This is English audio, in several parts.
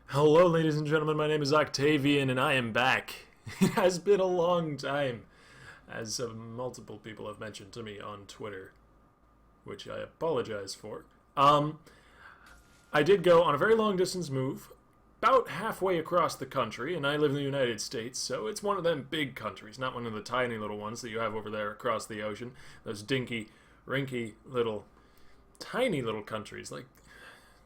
Hello, ladies and gentlemen. My name is Octavian, and I am back. It has been a long time, as multiple people have mentioned to me on Twitter, which I apologize for. I did go on a very long distance move, about halfway across the country, and I live in the United States, so it's one of them big countries, not one of the tiny little ones that you have over there across the ocean. Those dinky, rinky little, tiny little countries like.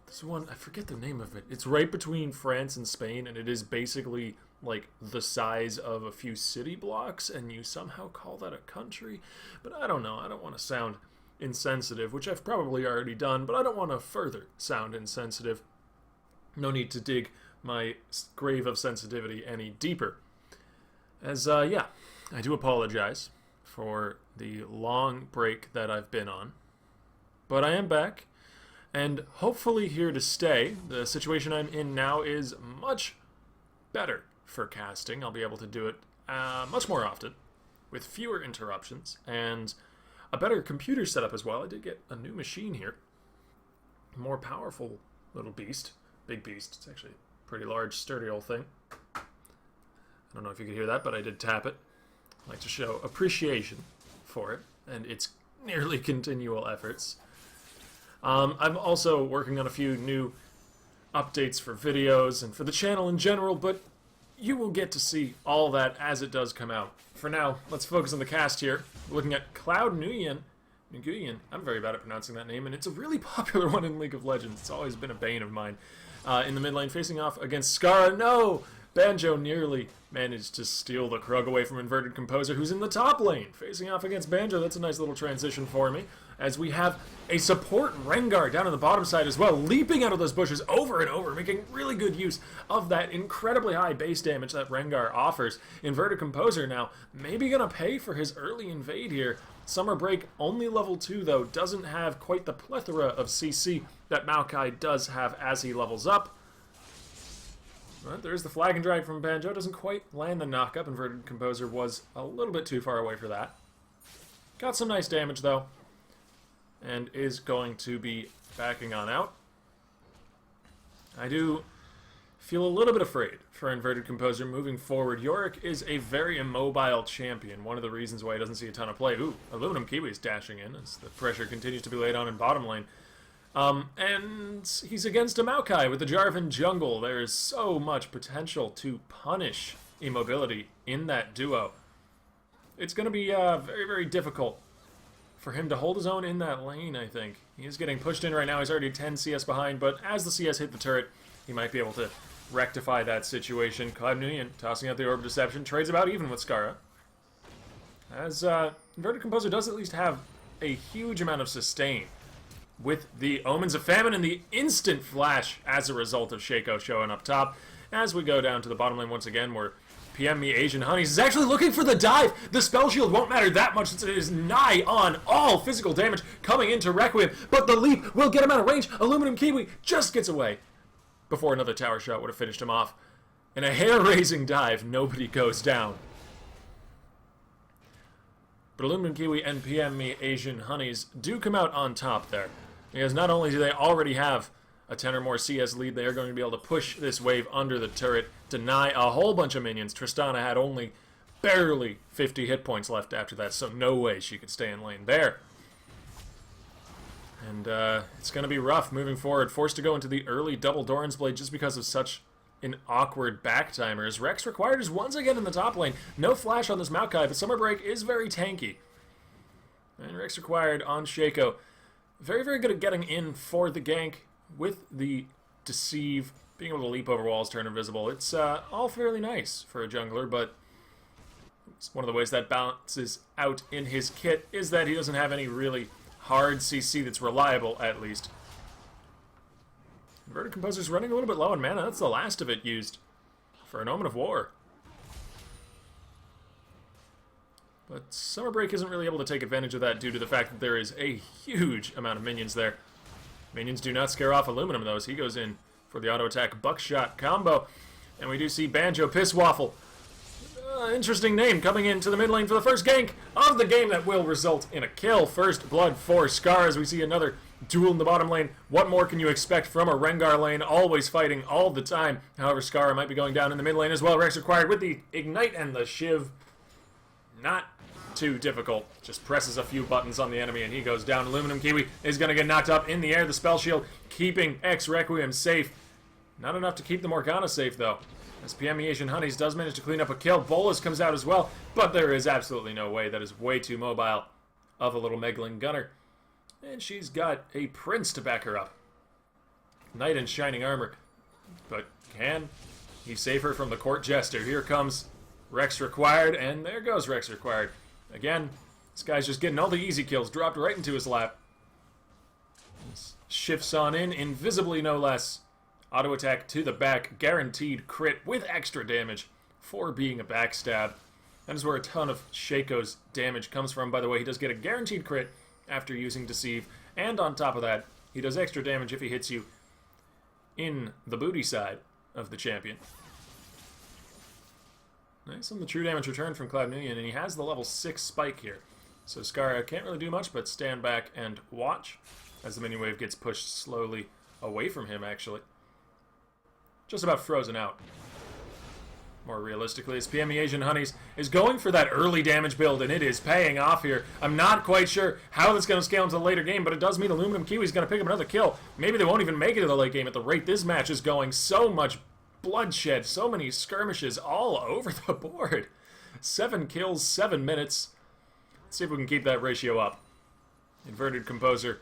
This one, I forget the name of it. It's right between France and Spain, and it is basically like the size of a few city blocks, and you somehow call that a country? But I don't know. I don't want to sound insensitive, which I've probably already done, but I don't want to further sound insensitive. No need to dig my grave of sensitivity any deeper. Yeah, I do apologize for the long break that I've been on, but I am back. And hopefully here to stay. The situation I'm in now is much better for casting. I'll be able to do it much more often, with fewer interruptions, and a better computer setup as well. I did get a new machine here. A more powerful little beast. Big beast. It's actually a pretty large, sturdy old thing. I don't know if you could hear that, but I did tap it. I like to show appreciation for it, and its nearly continual efforts. I'm also working on a few new updates for videos and for the channel in general, but you will get to see all that as it does come out. For now, let's focus on the cast here. We're looking at Cloud Nguyen. I'm very bad at pronouncing that name, and it's a really popular one in League of Legends. It's always been a bane of mine. In the mid lane, facing off against Scarra. No! Banjo nearly managed to steal the Krug away from Inverted Composer, who's in the top lane, facing off against Banjo. That's a nice little transition for me, as we have a support Rengar down on the bottom side as well, leaping out of those bushes over and over, making really good use of that incredibly high base damage that Rengar offers. Inverted Composer now maybe going to pay for his early invade here. Summer Break, only level 2 though, doesn't have quite the plethora of CC that Maokai does have as he levels up. But there's the flag and drag from Banjo. Doesn't quite land the knock-up. Inverted Composer was a little bit too far away for that. Got some nice damage, though. And is going to be backing on out. I do feel a little bit afraid for Inverted Composer moving forward. Yorick is a very immobile champion. One of the reasons why he doesn't see a ton of play. Ooh, Aluminum Kiwi is dashing in as the pressure continues to be laid on in bottom lane. And he's against a Maokai with the Jarvan jungle. There is so much potential to punish immobility in that duo. It's going to be very, very difficult for him to hold his own in that lane, I think. He is getting pushed in right now. He's already 10 CS behind, but as the CS hit the turret, he might be able to rectify that situation. Cloud Nguyen tossing out the Orb of Deception, trades about even with Scarra. As Inverted Composer does at least have a huge amount of sustain with the Omens of Famine and the instant flash as a result of Shaco showing up top. As we go down to the bottom lane once again, where PM Me Asian Honeys is actually looking for the dive. The spell shield won't matter that much since it is nigh on all physical damage coming into Requiem, but the leap will get him out of range. Aluminum Kiwi just gets away before another tower shot would have finished him off. In a hair-raising dive, nobody goes down. But Aluminum Kiwi and PM Me Asian Honeys do come out on top there. Because not only do they already have a 10 or more CS lead, they are going to be able to push this wave under the turret, deny a whole bunch of minions. Tristana had only barely 50 hit points left after that, so no way she could stay in lane there. And it's going to be rough moving forward. Forced to go into the early double Doran's Blade just because of such an awkward back timer. As Rex Required is once again in the top lane. No flash on this Maokai, but Summer Break is very tanky. And Rex Required on Shaco. Very, very good at getting in for the gank with the Deceive, being able to leap over walls, turn invisible. It's all fairly nice for a jungler, but it's one of the ways that balances out in his kit is that he doesn't have any really hard CC that's reliable, at least. Inverted Composer's running a little bit low on mana. That's the last of it used for an Omen of War. But Summer Break isn't really able to take advantage of that due to the fact that there is a huge amount of minions there. Minions do not scare off Aluminum, though, as he goes in for the auto-attack Buckshot combo. And we do see Banjo Pisswaffle. Interesting name coming into the mid lane for the first gank of the game that will result in a kill. First blood for Scar as we see another duel in the bottom lane. What more can you expect from a Rengar lane? Always fighting all the time. However, Scarra might be going down in the mid lane as well. Rex required with the Ignite and the Shiv. Not too difficult. Just presses a few buttons on the enemy and he goes down. Aluminum Kiwi is going to get knocked up in the air. The spell shield keeping X-Requiem safe. Not enough to keep the Morgana safe, though. As PM Asian Honeys does manage to clean up a kill. Bolus comes out as well, but there is absolutely no way. That is way too mobile of a little Meglin Gunner. And she's got a Prince to back her up. Knight in Shining Armor. But can he save her from the Court Jester? Here comes Rex required, and there goes Rex required. Again, this guy's just getting all the easy kills dropped right into his lap. Shifts on in, invisibly no less. Auto attack to the back, guaranteed crit with extra damage for being a backstab. That is where a ton of Shaco's damage comes from. By the way, he does get a guaranteed crit after using Deceive, and on top of that, he does extra damage if he hits you in the booty side of the champion. Nice on the true damage return from Cloud Nuyen, and he has the level 6 spike here. So Scarra can't really do much but stand back and watch as the minion wave gets pushed slowly away from him, actually. Just about frozen out. More realistically, as PM Asian Honeys is going for that early damage build, and it is paying off here. I'm not quite sure how that's going to scale into the later game, but it does mean Aluminum Kiwi's going to pick up another kill. Maybe they won't even make it to the late game at the rate this match is going. So much bloodshed, so many skirmishes all over the board. 7 kills, 7 minutes. Let's see if we can keep that ratio up. Inverted Composer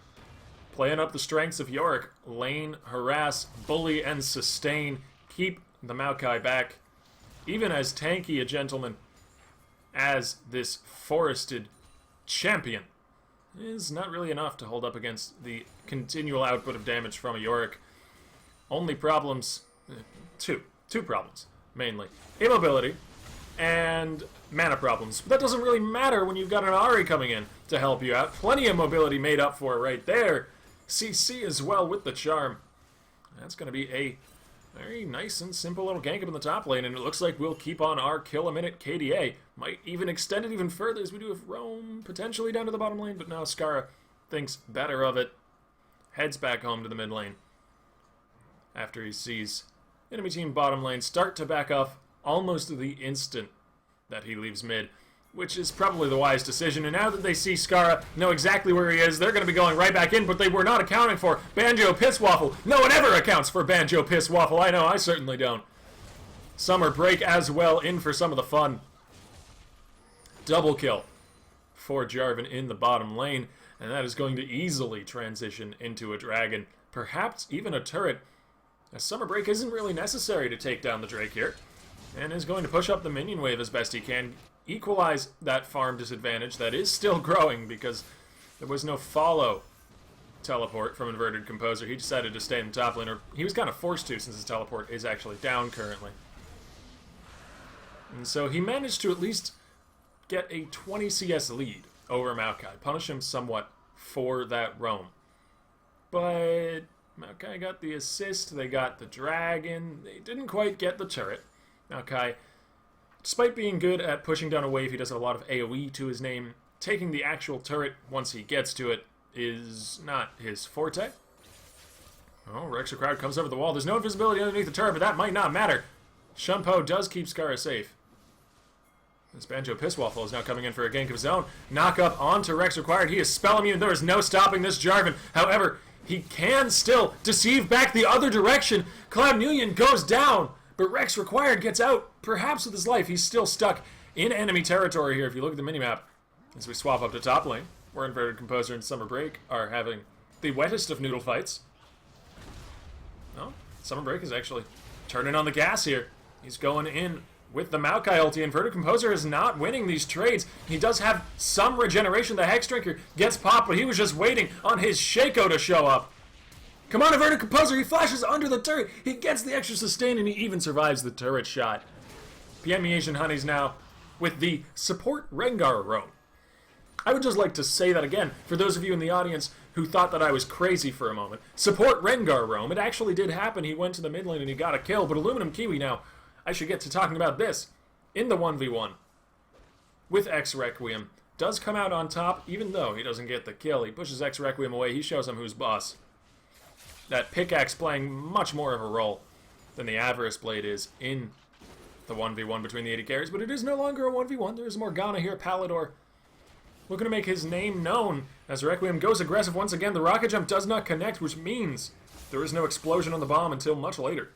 playing up the strengths of Yorick. Lane, harass, bully, and sustain. Keep the Maokai back. Even as tanky a gentleman as this forested champion is not really enough to hold up against the continual output of damage from a Yorick. Only problems, two problems, mainly. Immobility and mana problems. But that doesn't really matter when you've got an Ahri coming in to help you out. Plenty of mobility made up for right there. CC as well with the charm. That's going to be a very nice and simple little gank up in the top lane, and it looks like we'll keep on our kill-a-minute KDA. Might even extend it even further as we do with Roam potentially down to the bottom lane, but now Scarra thinks better of it. Heads back home to the mid lane after he sees enemy team bottom lane start to back off almost the instant that he leaves mid, which is probably the wise decision. And now that they see Scarra know exactly where he is, they're going to be going right back in, but they were not accounting for Banjo Pisswaffle. No one ever accounts for Banjo Pisswaffle. I know, I certainly don't. Summer Break as well in for some of the fun. Double kill for Jarvan in the bottom lane, and that is going to easily transition into a dragon, perhaps even a turret, as Summer Break isn't really necessary to take down the Drake here, and is going to push up the minion wave as best he can, equalize that farm disadvantage that is still growing because there was no follow teleport from Inverted Composer. He decided to stay in the top lane, or he was kind of forced to since his teleport is actually down currently. And so he managed to at least get a 20 CS lead over Maokai, punish him somewhat for that roam. But Maokai got the assist, they got the dragon, they didn't quite get the turret. Maokai, despite being good at pushing down a wave, he does have a lot of AoE to his name. Taking the actual turret once he gets to it is not his forte. Oh, Rex Crowd comes over the wall. There's no invisibility underneath the turret, but that might not matter. Shunpo does keep Scarra safe. This Banjo Pisswaffle is now coming in for a gank of his own. Knock up onto Rex required. He is spell immune. There is no stopping this Jarvan. However, he can still deceive back the other direction. Cloud Nuyen goes down, but Rex required gets out, perhaps with his life. He's still stuck in enemy territory here if you look at the minimap. As we swap up to top lane, where Inverted Composer and Summer Break are having the wettest of noodle fights. No, Summer Break is actually turning on the gas here. He's going in with the Maokai ulti. Inverted Composer is not winning these trades. He does have some regeneration. The Hex Drinker gets popped, but he was just waiting on his Shaco to show up. Come on, Inverted Composer. He flashes under the turret. He gets the extra sustain, and he even survives the turret shot. PM Asian Honeys now with the support Rengar roam. I would just like to say that again, for those of you in the audience who thought that I was crazy for a moment. Support Rengar roam. It actually did happen. He went to the mid lane and he got a kill, but Aluminum Kiwi now, I should get to talking about this. In the 1v1 with X-Requiem, does come out on top, even though he doesn't get the kill. He pushes X Requiem away. He shows him who's boss. That pickaxe playing much more of a role than the Avarice Blade is in the 1v1 between the 80 carries, but it is no longer a 1v1. There is Morgana here, Palador, looking to make his name known as Requiem goes aggressive once again. The rocket jump does not connect, which means there is no explosion on the bomb until much later.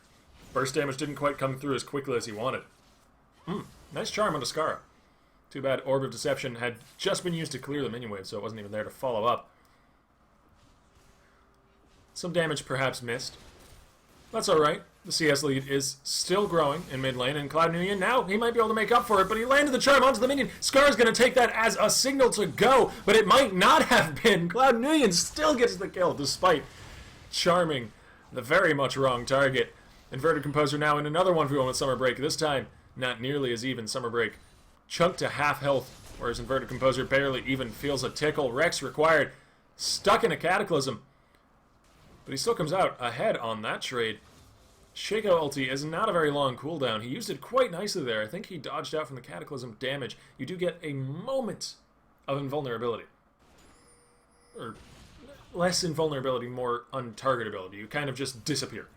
Burst damage didn't quite come through as quickly as he wanted. Nice charm onto Scarra. Too bad Orb of Deception had just been used to clear the minion wave, so it wasn't even there to follow up. Some damage perhaps missed. That's alright. The CS lead is still growing in mid lane, and Cloud Nuyen now, he might be able to make up for it, but he landed the charm onto the minion. Scarra's going to take that as a signal to go, but it might not have been. Cloud Nuyen still gets the kill, despite charming the very much wrong target. Inverted Composer now in another 1v1 with Summer Break, this time not nearly as even. Summer Break chunked to half health, whereas Inverted Composer barely even feels a tickle. Rex required, stuck in a Cataclysm, but he still comes out ahead on that trade. Shaco ulti is not a very long cooldown. He used it quite nicely there. I think he dodged out from the Cataclysm damage. You do get a moment of invulnerability. Or less invulnerability, more untargetability. You kind of just disappear,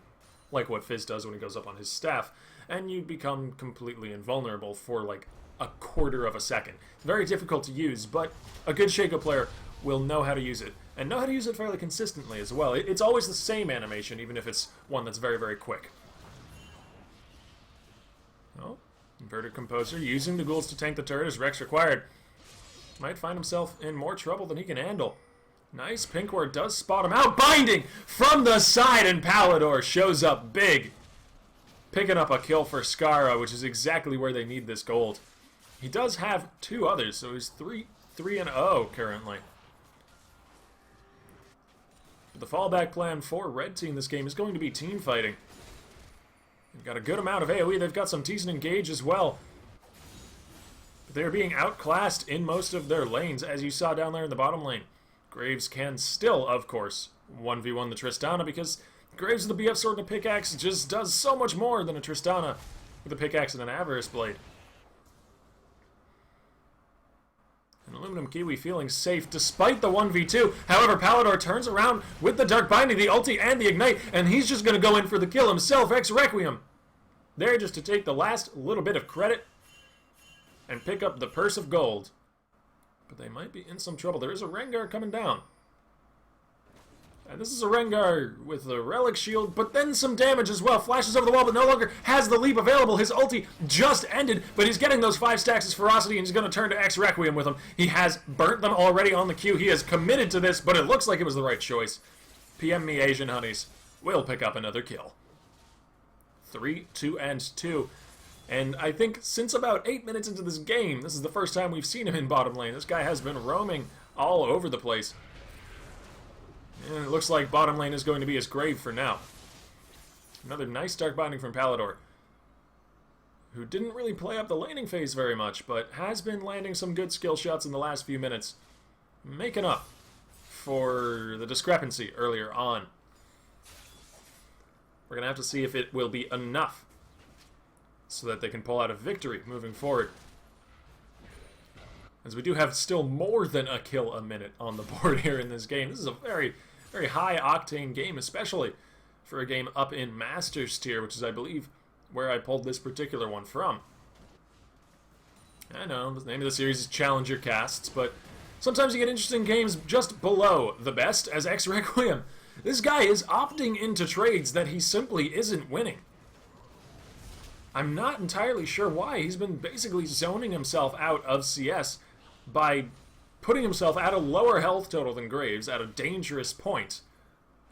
like what Fizz does when he goes up on his staff, and you become completely invulnerable for like a quarter of a second. It's very difficult to use, but a good Shaco player will know how to use it, and know how to use it fairly consistently as well. It's always the same animation, even if it's one that's very, very quick. Oh, Inverted Composer using the ghouls to tank the turret as Rex required. Might find himself in more trouble than he can handle. Nice, Pink Ward does spot him out. Binding from the side, and Palador shows up big. Picking up a kill for Scarra, which is exactly where they need this gold. He does have two others, so he's 3-0 currently. But the fallback plan for Red Team this game is going to be team fighting. They've got a good amount of AoE. They've got some decent engage as well. But they're being outclassed in most of their lanes, as you saw down there in the bottom lane. Graves can still, of course, 1v1 the Tristana, because Graves with the BF Sword and a Pickaxe just does so much more than a Tristana with a Pickaxe and an Avarice Blade. And Aluminum Kiwi feeling safe despite the 1v2. However, Palador turns around with the Dark Binding, the ulti, and the Ignite, and he's just going to go in for the kill himself, X Requiem. There just to take the last little bit of credit and pick up the purse of gold. But they might be in some trouble. There is a Rengar coming down. And this is a Rengar with a Relic Shield, but then some damage as well. Flashes over the wall, but no longer has the leap available. His ulti just ended, but he's getting those 5 stacks of Ferocity, and he's going to turn to X Requiem with them. He has burnt them already on the queue. He is committed to this, but it looks like it was the right choice. PM me, Asian honeys. We'll pick up another kill. 3-2-2. And I think since about 8 minutes into this game, this is the first time we've seen him in bottom lane. This guy has been roaming all over the place. And it looks like bottom lane is going to be his grave for now. Another nice Dark Binding from Palador, who didn't really play up the laning phase very much, but has been landing some good skill shots in the last few minutes, making up for the discrepancy earlier on. We're going to have to see if it will be enough so that they can pull out a victory moving forward. As we do have still more than a kill a minute on the board here in this game. This is a very, very high-octane game, especially for a game up in Masters tier, which is, I believe, where I pulled this particular one from. I know, the name of the series is Challenger Casts, but sometimes you get interesting games just below the best as X Requiem. This guy is opting into trades that he simply isn't winning. I'm not entirely sure why. He's been basically zoning himself out of CS by putting himself at a lower health total than Graves at a dangerous point,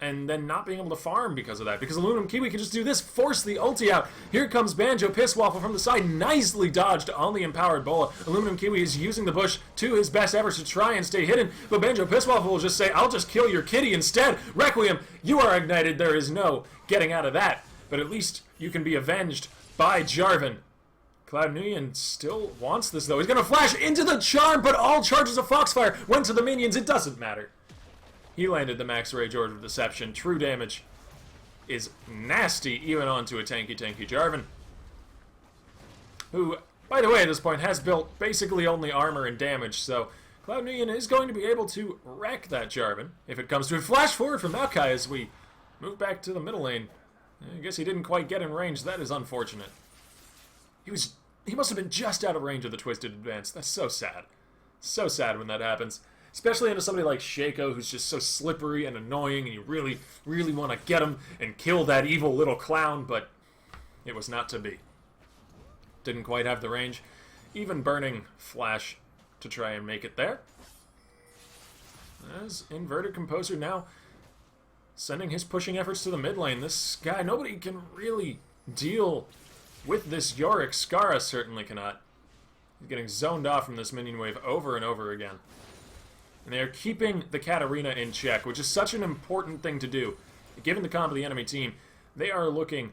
and then not being able to farm because of that. Because Aluminum Kiwi can just do this, force the ulti out. Here comes Banjo Pisswaffle from the side, nicely dodged on the empowered Bola. Aluminum Kiwi is using the bush to his best efforts to try and stay hidden, but Banjo Pisswaffle will just say, I'll just kill your kitty instead. Requiem, you are ignited. There is no getting out of that, but at least you can be avenged by Jarvan. Cloud Nuyen still wants this, though. He's going to flash into the charm, but all charges of Foxfire went to the minions. It doesn't matter. He landed the Max Rage Order of Deception. True damage is nasty, even onto a tanky Jarvan, who, by the way, at this point has built basically only armor and damage, so Cloud Nuyen is going to be able to wreck that Jarvan if it comes to it. Flash forward from Maokai as we move back to the middle lane. I guess he didn't quite get in range. That is unfortunate. He must have been just out of range of the Twisted Advance. That's so sad. So sad when that happens. Especially into somebody like Shaco, who's just so slippery and annoying, and you really, really want to get him and kill that evil little clown, but it was not to be. Didn't quite have the range. Even burning Flash to try and make it there. As Inverted Composer now sending his pushing efforts to the mid lane. This guy, nobody can really deal with this Yorick. Scarra certainly cannot. He's getting zoned off from this minion wave over and over again. And they are keeping the Katarina in check, which is such an important thing to do. Given the comp of the enemy team, they are looking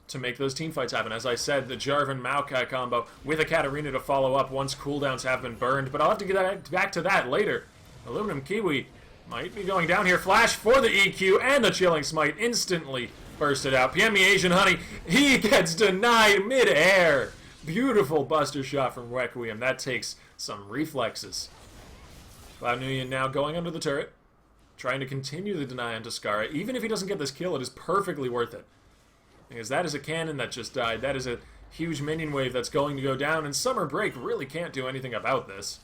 to make those team fights happen. As I said, the Jarvan-Maokai combo with a Katarina to follow up once cooldowns have been burned, but I'll have to get back to that later. Aluminum Kiwi might be going down here. Flash for the EQ and the Chilling Smite instantly bursted out. PM Asian Honey, he gets denied mid-air. Beautiful buster shot from Requiem. That takes some reflexes. Cloud Nuyen now going under the turret, trying to continue the deny onto Scarra. Even if he doesn't get this kill, it is perfectly worth it. Because that is a cannon that just died. That is a huge minion wave that's going to go down, and Summer Break really can't do anything about this.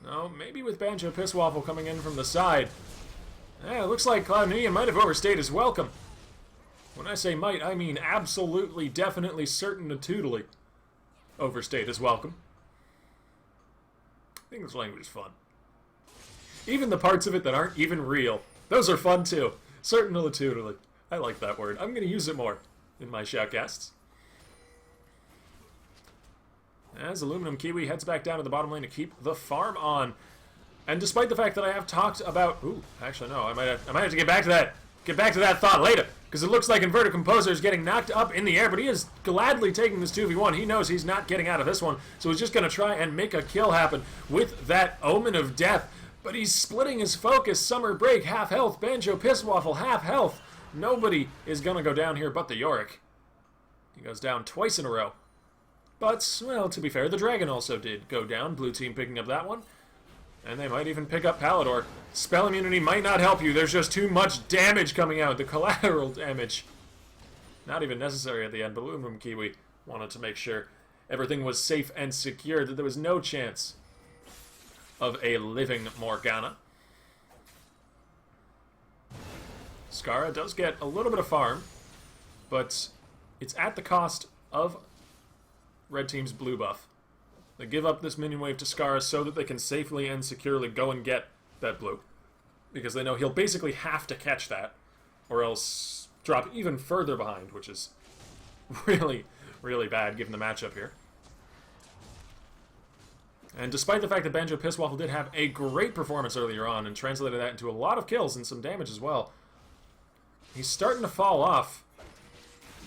No, maybe with Banjo Pisswaffle coming in from the side. Yeah, it looks like Cloud Nuyen might have overstayed his welcome. When I say might, I mean absolutely, definitely, certain-to-toodly overstayed his welcome. English language is fun. Even the parts of it that aren't even real, those are fun too. Certain-to-toodly. I like that word. I'm going to use it more in my shoutcasts. As Aluminum Kiwi heads back down to the bottom lane to keep the farm on. And despite the fact that I have talked about... Ooh, actually no, I might have to get back to that. Get back to that thought later. Because it looks like Inverted Composer is getting knocked up in the air, but he is gladly taking this 2v1. He knows he's not getting out of this one, so he's just going to try and make a kill happen with that Omen of Death. But he's splitting his focus. Summer Break, half health. Banjo Pisswaffle, half health. Nobody is going to go down here but the Yorick. He goes down twice in a row. But, well, to be fair, the Dragon also did go down. Blue team picking up that one. And they might even pick up Palador. Spell immunity might not help you. There's just too much damage coming out. The collateral damage. Not even necessary at the end. But Aluminum Kiwi wanted to make sure everything was safe and secure. That there was no chance of a living Morgana. Scarra does get a little bit of farm. But it's at the cost of Red Team's blue buff. They give up this minion wave to Scarra so that they can safely and securely go and get that blue. Because they know he'll basically have to catch that, or else drop even further behind, which is really, really bad given the matchup here. And despite the fact that Banjo Pisswaffle did have a great performance earlier on and translated that into a lot of kills and some damage as well, he's starting to fall off.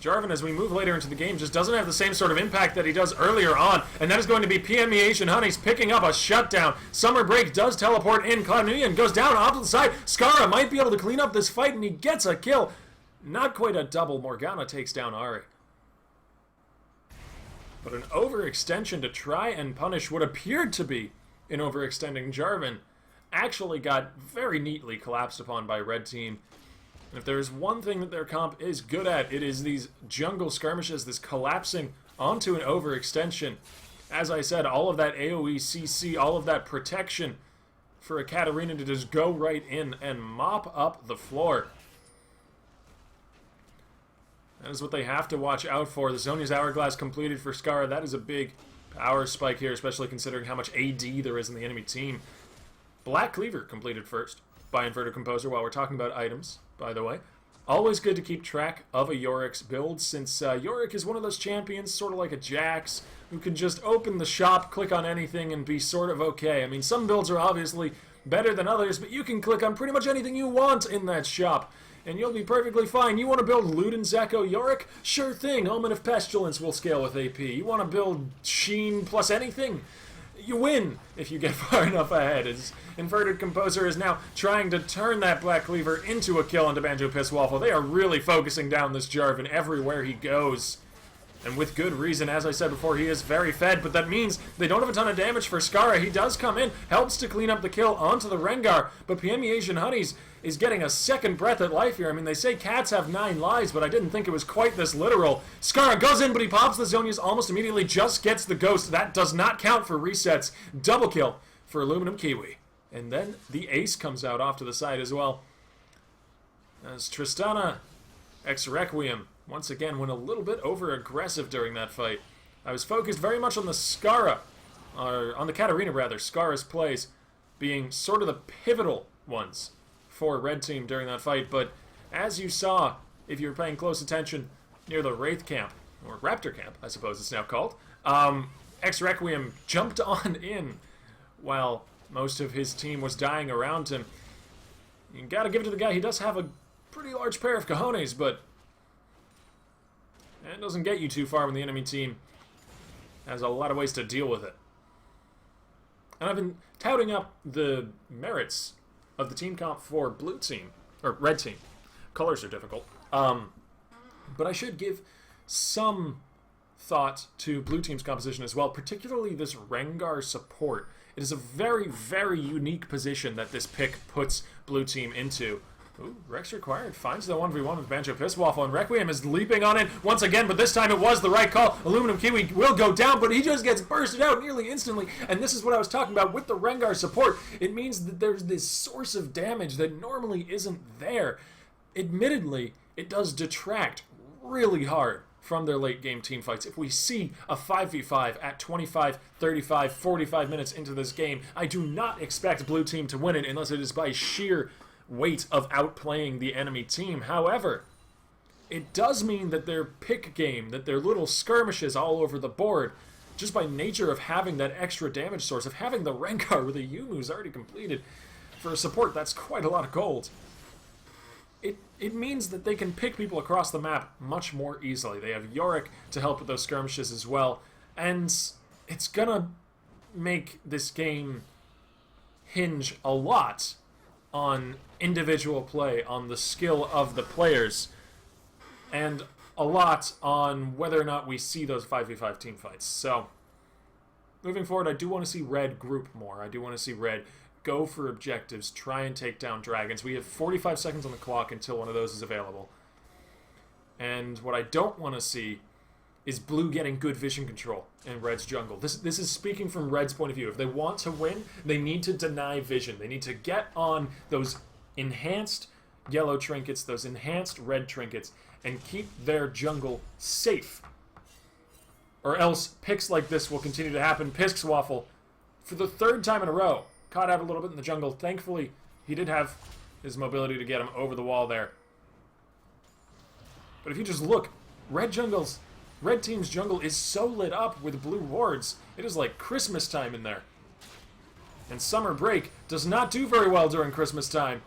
Jarvan, as we move later into the game, just doesn't have the same sort of impact that he does earlier on, and that is going to be PM Asian Honey's picking up a shutdown. Summer Break does teleport in. Cloud Nuyen goes down off to the side. Scarra might be able to clean up this fight, and he gets a kill. Not quite a double. Morgana takes down Ahri. But an overextension to try and punish what appeared to be an overextending Jarvan actually got very neatly collapsed upon by Red Team. And if there's one thing that their comp is good at, it is these jungle skirmishes, this collapsing onto an overextension. As I said, all of that AoE CC, all of that protection for a Katarina to just go right in and mop up the floor. That is what they have to watch out for. The Zhonya's Hourglass completed for Scarra. That is a big power spike here, especially considering how much AD there is in the enemy team. Black Cleaver completed first by Inverted Composer while we're talking about items, by the way. Always good to keep track of a Yorick's build, since Yorick is one of those champions, sort of like a Jax, who can just open the shop, click on anything, and be sort of okay. I mean, some builds are obviously better than others, but you can click on pretty much anything you want in that shop, and you'll be perfectly fine. You want to build Luden Zeko Yorick? Sure thing, Omen of Pestilence will scale with AP. You want to build Sheen plus anything? You win if you get far enough ahead. As Inverted Composer is now trying to turn that Black Cleaver into a kill onto Banjo Pisswaffle. They are really focusing down this Jarvan everywhere he goes. And with good reason, as I said before, he is very fed, but that means they don't have a ton of damage for Scarra. He does come in, helps to clean up the kill onto the Rengar, but PM Asian Honeys is getting a second breath at life here. I mean, they say cats have 9 lives, but I didn't think it was quite this literal. Scarra goes in, but he pops the Zhonya's almost immediately, just gets the Ghost. That does not count for resets. Double kill for Aluminum Kiwi. And then the ace comes out off to the side as well. As Tristana X Requiem once again went a little bit over-aggressive during that fight. I was focused very much on the Scarra, or on the Katarina rather, Scarra's plays being sort of the pivotal ones for Red Team during that fight, but as you saw, if you were paying close attention near the Wraith Camp, or Raptor Camp, I suppose it's now called, X Requiem jumped on in while most of his team was dying around him. You gotta give it to the guy, he does have a pretty large pair of cojones, but it doesn't get you too far when the enemy team has a lot of ways to deal with it. And I've been touting up the merits of the team comp for Blue Team, or Red Team. Colors are difficult. But I should give some thought to Blue Team's composition as well, particularly this Rengar support. It is a very, very unique position that this pick puts Blue Team into. Ooh, Rex required. Finds the 1v1 with Banjo Pisswaffle, and Requiem is leaping on it once again, but this time it was the right call. Aluminum Kiwi will go down, but he just gets bursted out nearly instantly, and this is what I was talking about with the Rengar support. It means that there's this source of damage that normally isn't there. Admittedly, it does detract really hard from their late game team fights. If we see a 5v5 at 25, 35, 45 minutes into this game, I do not expect Blue Team to win it unless it is by sheer weight of outplaying the enemy team. However, it does mean that their pick game, that their little skirmishes all over the board, just by nature of having that extra damage source, of having the Rengar with a Yumu's already completed for a support, that's quite a lot of gold. It means that they can pick people across the map much more easily. They have Yorick to help with those skirmishes as well, and it's gonna make this game hinge a lot on individual play, on the skill of the players, and a lot on whether or not we see those 5v5 team fights. So, moving forward, I do want to see Red group more. I do want to see Red go for objectives, try and take down dragons. We have 45 seconds on the clock until one of those is available. And what I don't want to see is Blue getting good vision control in Red's jungle. This is speaking from Red's point of view. If they want to win, they need to deny vision. They need to get on those enhanced yellow trinkets, those enhanced red trinkets, and keep their jungle safe. Or else picks like this will continue to happen. Pisswaffle, for the 3rd time in a row, caught out a little bit in the jungle. Thankfully, he did have his mobility to get him over the wall there. But if you just look, Red Team's jungle is so lit up with blue wards. It is like Christmas time in there. And Summer Break does not do very well during Christmas time.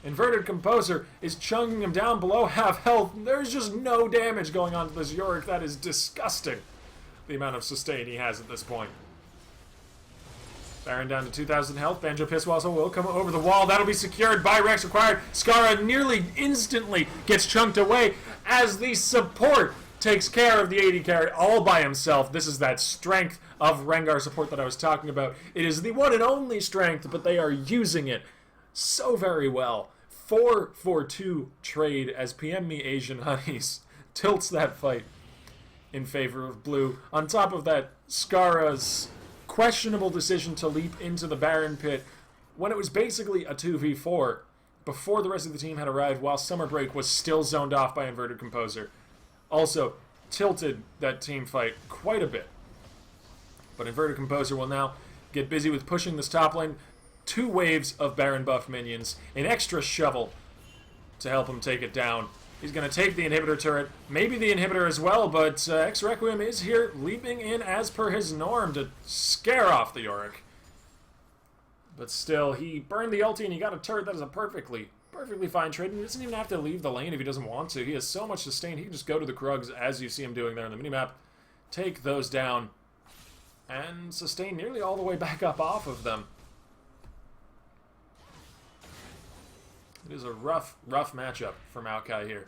Inverted Composer is chunking him down below half health. There's just no damage going on to this Yorick. That is disgusting, the amount of sustain he has at this point. Baron down to 2,000 health. Banjo Pisswaffle will come over the wall. That'll be secured by Rex required. Scarra nearly instantly gets chunked away as the support takes care of the AD carry all by himself. This is that strength of Rengar support that I was talking about. It is the one and only strength, but they are using it so very well. 4-4-2 trade as PM Me Asian Honeys tilts that fight in favor of Blue. On top of that, Scarra's questionable decision to leap into the Baron pit when it was basically a 2v4 before the rest of the team had arrived, while Summer Break was still zoned off by Inverted Composer, also tilted that team fight quite a bit. But Inverted Composer will now get busy with pushing this top lane. 2 waves of Baron buff minions, an extra shovel to help him take it down. He's going to take the inhibitor turret, maybe the inhibitor as well, but X Requiem is here leaping in as per his norm to scare off the Yorick. But still, he burned the ulti and he got a turret. That is a perfectly fine trade. He doesn't even have to leave the lane if he doesn't want to. He has so much sustain, he can just go to the Krugs as you see him doing there on the minimap, take those down, and sustain nearly all the way back up off of them. It is a rough matchup for Maokai here.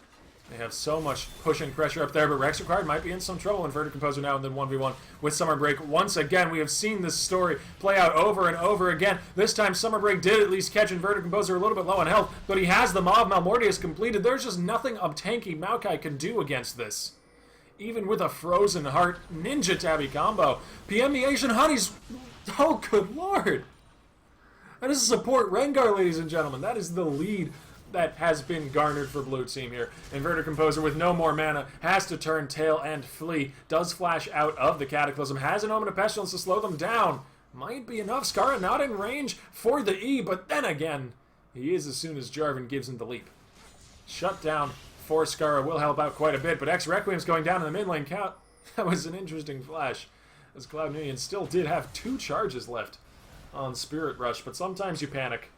They have so much pushing pressure up there, but Rex Required might be in some trouble. Inverted Composer now and then 1v1 with Summer Break. Once again, we have seen this story play out over and over again. This time, Summer Break did at least catch Inverted Composer a little bit low on health, but he has the Maw of Malmortius completed. There's just nothing a tanky Maokai can do against this. Even with a Frozen Heart Ninja Tabby combo. PM the Asian Honeys. Oh, good lord. That is support Rengar, ladies and gentlemen. That is the lead that has been garnered for blue team here. Inverted Composer with no more mana has to turn tail and flee. Does flash out of the Cataclysm. Has an Omen of Pestilence to slow them down. Might be enough. Scarra not in range for the E, but then again, he is as soon as Jarvan gives him the leap. Shut down for Scarra will help out quite a bit, but X-Requiem's going down in the mid lane count. That was an interesting flash, as Cloud Union still did have 2 charges left on Spirit Rush, but sometimes you panic.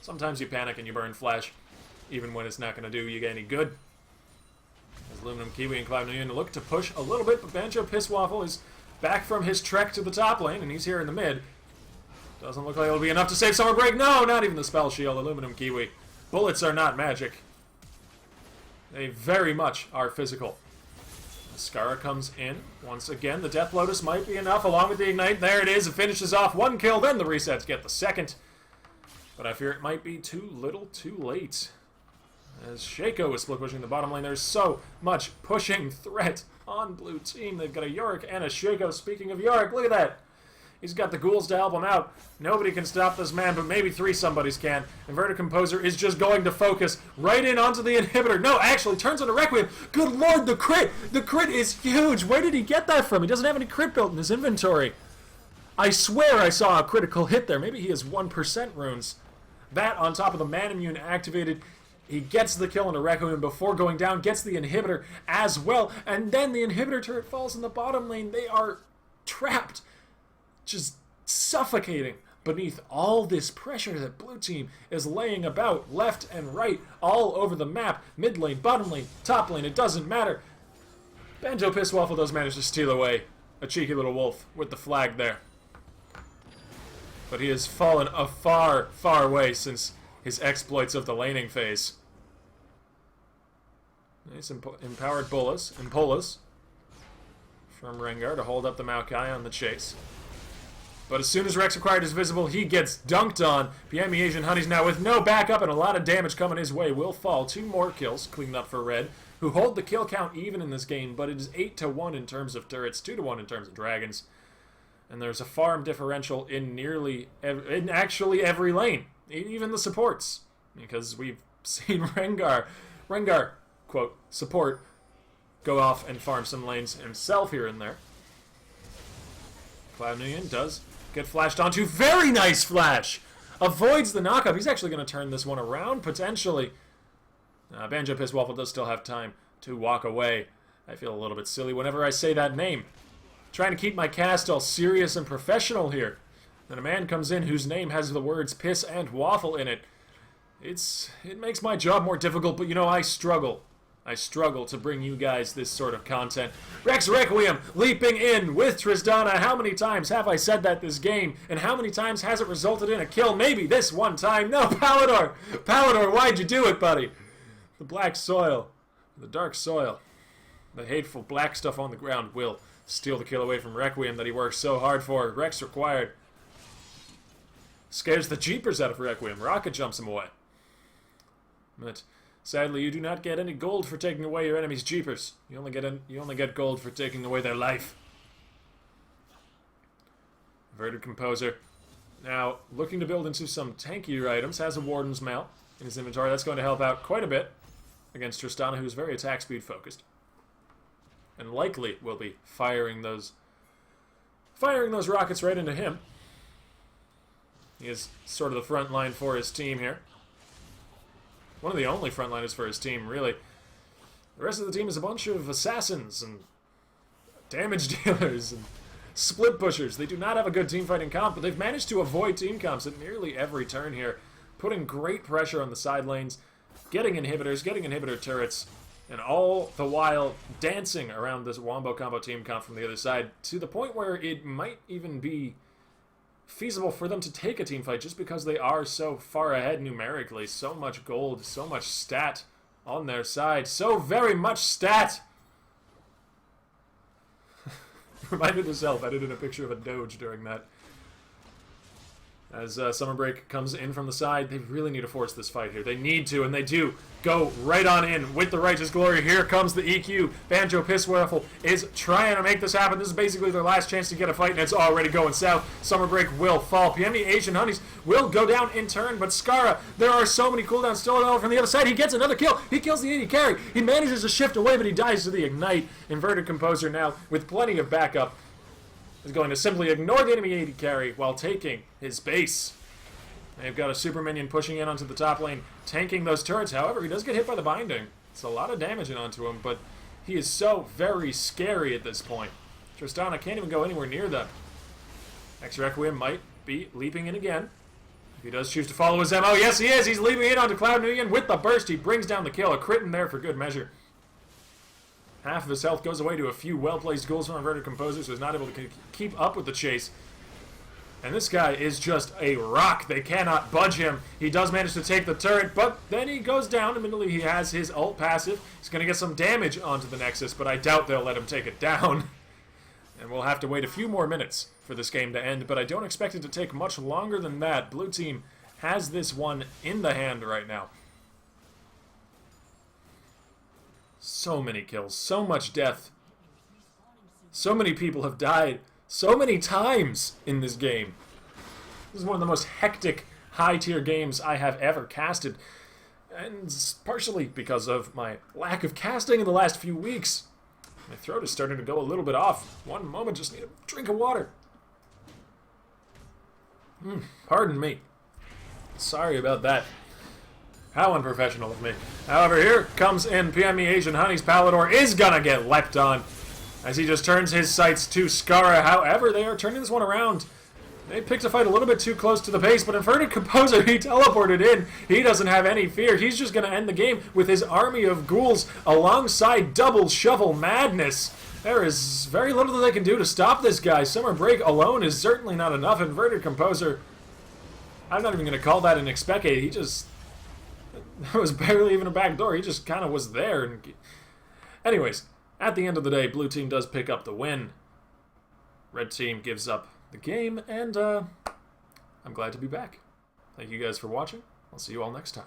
Sometimes you panic and you burn Flash, even when it's not going to do you any good. As Aluminum Kiwi and Cloud Union look to push a little bit, but Banjo Pisswaffle is back from his trek to the top lane, and he's here in the mid. Doesn't look like it'll be enough to save Summer Break. No, not even the Spell Shield. Aluminum Kiwi. Bullets are not magic. They very much are physical. Scarra comes in. Once again, the Death Lotus might be enough, along with the Ignite. There it is. It finishes off 1 kill, then the resets get the second. But I fear it might be too little too late. As Shaco is split pushing the bottom lane, there's so much pushing threat on blue team. They've got a Yorick and a Shaco. Speaking of Yorick, look at that. He's got the ghouls to help him out. Nobody can stop this man, but maybe 3 somebodies can. Inverted Composer is just going to focus right in onto the inhibitor. No, actually, turns into Requiem. Good lord, the crit! The crit is huge! Where did he get that from? He doesn't have any crit built in his inventory. I swear I saw a critical hit there. Maybe he has 1% runes. That on top of the Man Immune activated. He gets the kill into Requiem before going down, gets the inhibitor as well, and then the inhibitor turret falls in the bottom lane. They are trapped, just suffocating beneath all this pressure that blue team is laying about left and right all over the map. Mid lane, bottom lane, top lane, it doesn't matter. Banjo Pisswaffle does manage to steal away a cheeky little wolf with the flag there. But he has fallen a far, far way since his exploits of the laning phase. Nice empowered Bolas and Polas from Rengar to hold up the Maokai on the chase. But as soon as Rex Required is visible, he gets dunked on. PM Asian Honeys now with no backup and a lot of damage coming his way will fall. 2 more kills cleaned up for Red, who hold the kill count even in this game, but it is 8-1 in terms of turrets, 2-1 in terms of dragons. And there's a farm differential in in actually every lane, even the supports, because we've seen Rengar, quote, support, go off and farm some lanes himself here and there. Cloud Union does get flashed onto. Very nice flash! Avoids the knockup. He's actually going to turn this one around, potentially. Banjo Pisswaffle does still have time to walk away. I feel a little bit silly whenever I say that name. Trying to keep my cast all serious and professional here. Then a man comes in whose name has the words piss and waffle in it. It makes my job more difficult, but you know, I struggle. I struggle to bring you guys this sort of content. Rex Requiem leaping in with Tristana. How many times have I said that this game? And how many times has it resulted in a kill? Maybe this one time. No, Palador! Palador, why'd you do it, buddy? The black soil. The dark soil. The hateful black stuff on the ground will steal the kill away from Requiem that he worked so hard for. Rex Required scares the jeepers out of Requiem. Rocket jumps him away. But sadly, you do not get any gold for taking away your enemy's jeepers. You only get gold for taking away their life. Inverted Composer now looking to build into some tankier items. Has a Warden's Mail in his inventory. That's going to help out quite a bit against Tristana, who's very attack speed focused, and likely will be firing those rockets right into him. He is sort of the front line for his team here. One of the only frontliners for his team, really. The rest of the team is a bunch of assassins and damage dealers and split pushers. They do not have a good team fighting comp, but they've managed to avoid team comps at nearly every turn here, putting great pressure on the side lanes, getting inhibitors, getting inhibitor turrets, and all the while dancing around this Wombo combo team comp from the other side, to the point where it might even be feasible for them to take a team fight just because they are so far ahead numerically. So much gold, so much stat on their side. So very much stat. Reminded myself, edited a picture of a doge during that. As Summer Break comes in from the side, they really need to force this fight here. They need to, and they do. Go right on in with the Righteous Glory. Here comes the EQ. Banjo Pisswaffle is trying to make this happen. This is basically their last chance to get a fight, and it's already going south. Summer Break will fall. PME Asian Honeys will go down in turn, but Scarra, there are so many cooldowns still available from the other side. He gets another kill. He kills the AD carry. He manages to shift away, but he dies to the Ignite. Inverted Composer now, with plenty of backup, is going to simply ignore the enemy AD carry while taking his base. They've got a super minion pushing in onto the top lane, tanking those turrets. However, he does get hit by the binding. It's a lot of damage onto him, but he is so very scary at this point. Tristana can't even go anywhere near them. X-Requiem might be leaping in again. If he does choose to follow his MO, yes he is! He's leaping in onto Cloud Nuyen with the burst. He brings down the kill. A crit in there for good measure. Half of his health goes away to a few well-placed ghouls from Inverted Composer, so he's not able to keep up with the chase. And this guy is just a rock. They cannot budge him. He does manage to take the turret, but then he goes down. Immediately he has his ult passive. He's going to get some damage onto the Nexus, but I doubt they'll let him take it down. And we'll have to wait a few more minutes for this game to end, but I don't expect it to take much longer than that. Blue team has this one in the hand right now. So many kills, so much death. So many people have died so many times in this game. This is one of the most hectic, high-tier games I have ever casted. And partially because of my lack of casting in the last few weeks. My throat is starting to go a little bit off. One moment, just need a drink of water. Pardon me. Sorry about that. How unprofessional of me. However, here comes in PME Asian Honey's Palador is gonna get leapt on as he just turns his sights to Scarra. However, they are turning this one around. They picked a fight a little bit too close to the base, but Inverted Composer, he teleported in. He doesn't have any fear. He's just gonna end the game with his army of ghouls alongside Double Shovel Madness. There is very little that they can do to stop this guy. Summer Break alone is certainly not enough. Inverted Composer, I'm not even gonna call that an expectate. He just... There was barely even a back door. He just kind of was there. Anyways, at the end of the day, blue team does pick up the win. Red team gives up the game, and I'm glad to be back. Thank you guys for watching. I'll see you all next time.